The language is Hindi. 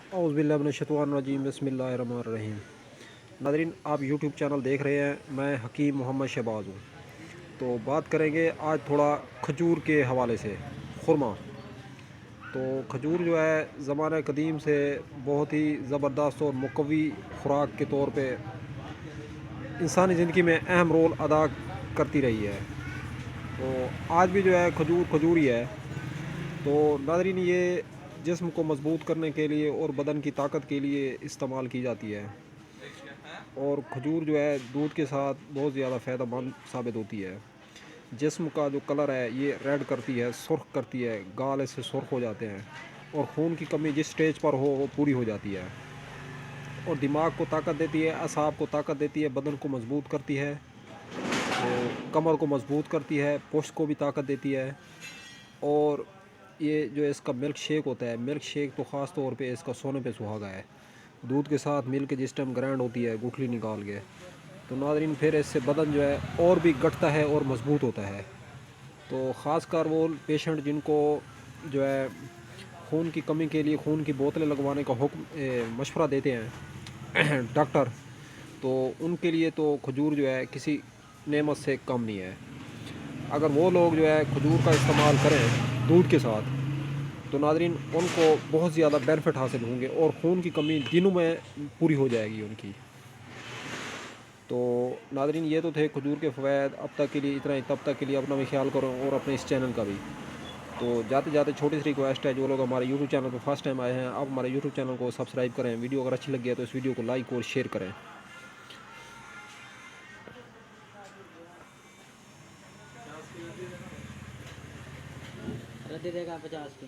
औज़ुबिल्लाहिमिनश्शैतानिर्रजीम बिस्मिल्लाहिर्रहमानिर्रहीम। नाज़रीन, आप यूट्यूब चैनल देख रहे हैं, मैं हकीम मोहम्मद शहबाज हूँ। तो बात करेंगे आज थोड़ा खजूर के हवाले से। खुरमा तो खजूर जो है ज़माने कदीम से बहुत ही ज़बरदस्त और मुक़व्वी ख़ुराक के तौर पे इंसानी ज़िंदगी में अहम रोल अदा करती रही है। तो आज भी जो है खजूर खजूर ही है। तो नाज़रीन, ये जिस्म को मज़बूत करने के लिए और बदन की ताकत के लिए इस्तेमाल की जाती है। और खजूर जो है दूध के साथ बहुत ज़्यादा फ़ायदेमंद साबित होती है। जिस्म का जो कलर है ये रेड करती है, सुर्ख करती है, गाल इससे सुर्ख हो जाते हैं और खून की कमी जिस स्टेज पर हो वो पूरी हो जाती है। और दिमाग को ताकत देती है, असाब को ताकत देती है, बदन को मज़बूत करती है, तो कमर को मज़बूत करती है, पुश्त को भी ताकत देती है। और ये जो इसका मिल्क शेक होता है, मिल्क शेक तो ख़ास तौर पे इसका सोने पे सुहागा है। दूध के साथ मिल्क जिस टाइम ग्राइंड होती है गुठली निकाल के, तो नाज़रीन फिर इससे बदन जो है और भी गठता है और मज़बूत होता है। तो ख़ासकर वो पेशेंट जिनको जो है खून की कमी के लिए खून की बोतलें लगवाने का मशवरा देते हैं डॉक्टर, तो उनके लिए तो खजूर जो है किसी नेमत से कम नहीं है। अगर वो लोग जो है खजूर का इस्तेमाल करें दूध के साथ, तो नाज़रीन उनको बहुत ज़्यादा बेनिफिट हासिल होंगे और खून की कमी दिनों में पूरी हो जाएगी उनकी। तो नाज़रीन, ये तो थे खजूर के फ़वाइद। अब तक के लिए इतना ही, तब तक के लिए अपना भी ख्याल करो और अपने इस चैनल का भी। तो जाते जाते छोटी सी रिक्वेस्ट है, जो लोग हमारे यूट्यूब चैनल पर फर्स्ट टाइम आए हैं, आप हमारे यूट्यूब चैनल को सब्सक्राइब करें। वीडियो अगर अच्छी लगी है तो इस वीडियो को लाइक और शेयर करें। दे देगा 50 की।